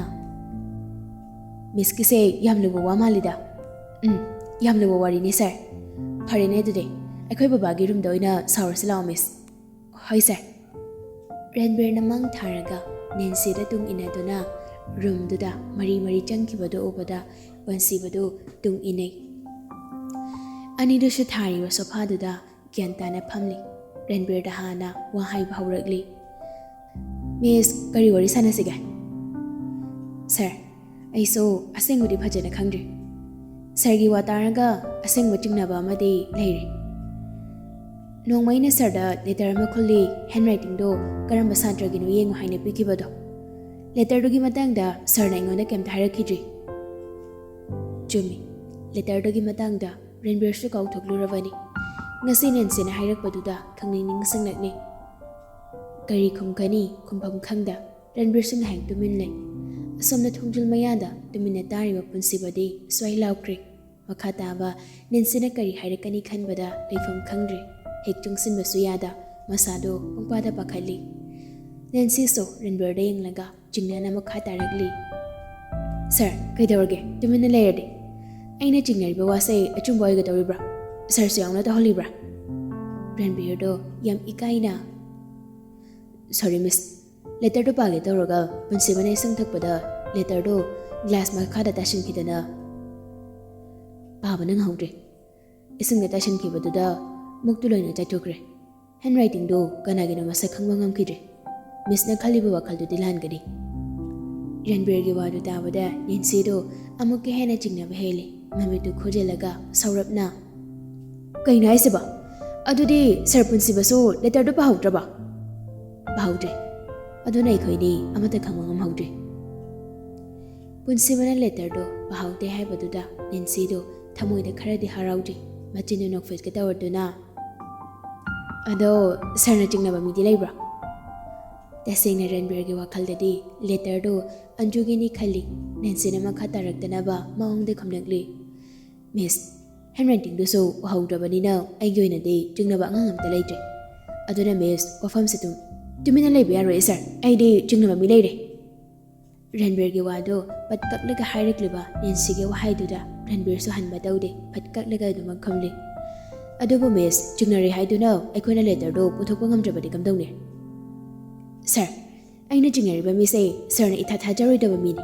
ꯃꯤꯁꯀꯤꯁꯦ ꯌꯥꯝ ꯂꯨꯕ ꯋꯥ ꯃꯥꯜꯂꯤꯗ. ꯌꯥꯝ ꯂꯨꯕ ꯋꯥꯔꯤꯅꯤ ꯁꯥꯔ. ꯐꯔꯦꯅꯦ ꯑꯗꯨꯗꯤ ꯑꯩꯈꯣꯏ ꯕꯕꯥꯒꯤ ꯔꯨꯝꯗ ꯑꯣꯏꯅ ꯁꯥꯎꯔꯁꯤ ꯂꯥꯛꯑꯣ ꯃꯤꯁ. ꯍꯣꯏ ꯁꯥꯔ. ꯔꯟꯕꯤꯔꯅ ꯃꯪ ꯊꯥꯔꯒ ꯅꯦꯟꯁꯤꯗ ꯇꯨꯡ ꯏꯟꯅꯗꯨꯅ ꯔꯨꯝꯗꯨꯗ ꯃꯔꯤ ꯃꯔꯤ ꯆꯪꯈꯤꯕꯗꯨ ꯎꯕꯗ ꯄꯨꯟꯁꯤꯕꯗꯨ ꯇꯨꯡ ꯏꯟꯅꯩ. ꯑꯅꯤꯗꯨꯁꯨ ꯊꯥꯔꯤꯕ ꯁꯣꯐꯥꯗꯨꯗ ꯒ꯭ꯌꯥꯟ ꯇꯥꯅ ꯐꯝꯂꯤ. ꯔꯟꯕꯤꯔꯗ ꯍꯥꯟꯅ ꯋꯥ ꯍꯥꯏꯕ ꯍꯧꯔꯛꯂꯤ. ꯃꯤꯁ, ꯀꯔꯤ ꯋꯥꯔꯤ ꯁꯥꯟꯅꯁꯤꯒꯦ? ꯁꯥꯔ, ꯑꯩꯁꯨ ꯑꯁꯦꯡꯕꯗꯤ ꯐꯖꯅ ꯈꯪꯗ꯭ꯔꯤ. ꯁꯥꯔꯒꯤ ꯋꯥ ꯇꯥꯔꯒ ꯑꯁꯦꯡꯕ ꯆꯤꯡꯅꯕ ꯑꯃꯗꯤ ꯂꯩꯔꯤ. ꯅꯣꯡꯃ ꯑꯩꯅ ꯁꯥꯔꯗ ꯂꯦꯇꯔ ꯑꯃ ꯈꯨꯜꯂꯤ. ꯍꯦꯟꯔꯥꯏꯇꯤꯡꯗꯣ ꯀꯔꯝꯕ ꯁꯥꯇ꯭ꯔꯒꯤꯅꯣ ꯌꯦꯡꯉꯨ ꯍꯥꯏꯅ ꯄꯤꯈꯤꯕꯗꯣ. ꯂꯦꯇꯔꯗꯨꯒꯤ ꯃꯇꯥꯡꯗ ꯁꯥꯔꯅ ꯑꯩꯉꯣꯟꯗ ꯀꯩꯝꯇ ꯍꯥꯏꯔꯛꯈꯤꯗ꯭ꯔꯤ. ꯆꯨꯝꯃꯤ. ꯂꯦꯇꯔꯗꯨꯒꯤ ꯃꯇꯥꯡꯗ ꯔꯟꯕꯤꯔꯁꯨ ꯀꯥꯎꯊꯣꯛꯂꯨꯔꯕꯅꯤ. ꯉꯁꯤ ꯅꯦꯟꯁꯤꯅ ꯍꯥꯏꯔꯛꯄꯗꯨꯗ ꯈꯪꯅꯤꯡ ꯅꯤꯡꯁꯤꯡꯂꯛꯂꯤ. ꯀꯔꯤ ꯈꯨꯝꯒꯅꯤ ꯈꯨꯝꯐꯝ ꯈꯪꯗ ꯔꯟꯕꯤꯔꯁꯨ ꯉꯥꯏꯍꯥꯛ ꯇꯨꯃꯤꯟ ꯂꯩ. ꯑꯁꯣꯝꯗ ꯊꯣꯡꯖꯤꯜ ꯃꯌꯥꯗ ꯇꯨꯃꯤꯟꯅ ꯇꯥꯔꯤꯕ ꯄꯨꯟꯁꯤꯕꯗꯤ ꯁ꯭ꯋꯥꯏ ꯂꯥꯎꯈ꯭ꯔꯤ. ꯃꯈꯥ ꯇꯥꯕ ꯅꯦꯟꯁꯤꯅ ꯀꯔꯤ ꯍꯥꯏꯔꯛꯀꯅꯤ ꯈꯟꯕꯗ ꯂꯩꯐꯝ ꯈꯪꯗ꯭ꯔꯤ. ꯍꯦꯛ ꯆꯪꯁꯤꯟꯕꯁꯨ ꯌꯥꯗ ꯃꯁꯥꯗꯣ ꯄꯪꯄꯥꯗ ꯄꯥꯈꯠꯂꯤ. ꯅꯦꯟꯁꯤꯁꯨ ꯔꯟꯕꯤꯔꯗ ꯌꯦꯡꯂꯒ ꯆꯤꯡꯅꯅ ꯃꯈꯥ ꯇꯥꯔꯛꯂꯤ. ꯁꯥꯔ, ꯀꯩꯗꯧꯔꯒꯦ ꯇꯨꯃꯤꯟꯅ ꯂꯩꯔꯗꯤ? ꯑꯩꯅ ꯆꯤꯡꯅꯔꯤꯕ ꯋꯥꯁꯦ ꯑꯆꯨꯝꯕ ꯑꯣꯏꯒꯗꯧꯔꯤꯕ꯭ꯔꯥ? ꯁꯥꯔꯁꯨ ꯌꯥꯎꯅ ꯇꯧꯍꯜꯂꯤꯕ꯭ꯔꯥ? ꯔꯟꯕꯤꯔꯗꯣ ꯌꯥꯝ ꯏꯀꯥꯏꯅ, ꯁꯣꯔꯤ ꯃꯤꯁ, ꯂꯦꯇꯔꯗꯣ ꯄꯥꯒꯦ ꯇꯧꯔꯒ ꯄꯨꯟꯁꯤꯕꯅ ꯏꯁꯤꯡ ꯊꯛꯄꯗ ꯂꯦꯇꯔꯗꯣ ꯒ꯭ꯂꯥꯁ ꯃꯈꯥꯗ ꯇꯥꯁꯤꯟꯈꯤꯗꯅ ꯄꯥꯕ ꯅꯪꯍꯧꯗ꯭ꯔꯦ. ꯏꯁꯤꯡꯗ ꯇꯥꯁꯤꯟꯈꯤꯕꯗꯨꯗ ꯃꯨꯛꯇꯨ ꯂꯣꯏꯅ ꯆꯥꯏꯊꯣꯛꯈ꯭ꯔꯦ. ꯍꯦꯟꯔꯥꯏꯇꯤꯡꯗꯣ ꯀꯅꯥꯒꯤꯅꯣ ꯃꯁꯛ ꯈꯪꯕ ꯉꯝꯈꯤꯗ꯭ꯔꯦ. ꯃꯤꯁꯅ ꯈꯜꯂꯤꯕ ꯋꯥꯈꯜꯗꯨꯗꯤ ꯂꯥꯟꯒꯅꯤ. ꯔꯟꯕꯤꯔꯒꯤ ꯋꯥꯗꯨ ꯇꯥꯕꯗ ꯅꯦꯟꯁꯤꯗꯣ ꯑꯃꯨꯛꯀ ꯍꯦꯟꯅ ꯆꯤꯡꯅꯕ ꯍꯦꯜꯂꯤ. ꯃꯃꯤꯠꯇꯨ ꯈꯣꯖꯤꯜꯂꯒ ꯁꯧꯔꯞꯅ, ꯀꯩꯅꯣ ꯍꯥꯏꯁꯤꯕ? ꯑꯗꯨꯗꯤ ꯁꯥꯔ ꯄꯨꯟꯁꯤꯕꯁꯨ ꯂꯦꯇꯔꯗꯨ ꯄꯥꯍꯧꯗ꯭ꯔꯕ? ꯄꯥꯍꯧꯗ꯭ꯔꯦ. ꯑꯗꯨꯅ ꯑꯩꯈꯣꯏꯗꯤ ꯑꯃꯠꯇ ꯈꯪꯕ ꯉꯝꯍꯧꯗ꯭ꯔꯦ. ꯄꯨꯟꯁꯤꯕꯅ ꯂꯦꯇꯔꯗꯣ ꯄꯥꯍꯧꯗꯦ ꯍꯥꯏꯕꯗꯨꯗ ꯅꯦꯟꯁꯤꯗꯣ ꯊꯃꯣꯏꯗ ꯈꯔꯗꯤ ꯍꯔꯥꯎꯗ꯭ꯔꯤ. ꯃꯆꯤꯟꯗꯨ ꯅꯣꯛꯐꯦꯠꯀ ꯇꯧꯔꯗꯨꯅ, ꯑꯗꯣ ꯁꯥꯔꯅ ꯆꯤꯡꯅꯕ ꯃꯤꯗꯤ ꯂꯩꯕ꯭ꯔꯥ? ꯇꯁꯦꯡꯅ ꯔꯟꯕꯤꯔꯒꯤ ꯋꯥꯈꯜꯗꯗꯤ ꯂꯦꯇꯔꯗꯣ ꯑꯟꯖꯨꯒꯤꯅꯤ ꯈꯜꯂꯤ. ꯅꯦꯟꯁꯤꯅ ꯃꯈꯥ ꯇꯥꯔꯛꯇꯅꯕ ꯃꯑꯣꯡꯗ ꯈꯨꯝꯂꯛꯂꯤ. ꯃꯤꯁ, ꯍꯦꯟꯔꯥꯏꯇꯤꯡꯗꯨꯁꯨ ꯎꯍꯧꯗ꯭ꯔꯕꯅꯤꯅ ꯑꯩꯒꯤ ꯑꯣꯏꯅꯗꯤ ꯆꯤꯡꯅꯕ ꯑꯉꯥꯡ ꯑꯝꯇ ꯂꯩꯇ꯭ꯔꯦ. ꯑꯗꯨꯅ ꯃꯤꯁ, ꯋꯥꯐꯝꯁꯤ ꯇꯨꯃꯤꯟꯅ ꯂꯩꯕ ꯌꯥꯔꯣꯏ ꯁꯥꯔ. ꯑꯩꯗꯤ ꯆꯤꯡꯅꯕ ꯃꯤ ꯂꯩꯔꯦ. ꯔꯟꯕꯤꯔꯒꯤ ꯋꯥꯗꯣ ꯄꯠ ꯀꯛꯂꯒ ꯍꯥꯏꯔꯛꯂꯤꯕ ꯅꯦꯟꯁꯤꯒꯤ ꯋꯥꯍꯩꯗꯨꯗ ꯔꯟꯕꯤꯔꯁꯨ ꯍꯟꯕ ꯇꯧꯗꯦ. ꯄꯠ ꯀꯛꯂꯒ ꯑꯗꯨꯃꯛ ꯈꯨꯝꯂꯤ. ꯑꯗꯨꯕꯨ ꯃꯤꯁ, ꯆꯤꯡꯅꯔꯦ ꯍꯥꯏꯗꯨꯅ ꯑꯩꯈꯣꯏꯅ ꯂꯦꯇꯔꯗꯣ ꯄꯨꯊꯣꯛꯄ ꯉꯝꯗ꯭ꯔꯕꯗꯤ ꯀꯝꯗꯧꯅꯤ? ꯁꯥꯔ, ꯑꯩꯅ ꯆꯤꯡꯅꯔꯤꯕ ꯃꯤꯁꯦ ꯁꯥꯔꯅ ꯏꯊꯥ ꯊꯥꯖꯔꯣꯏꯗꯕ ꯃꯤꯅꯤ.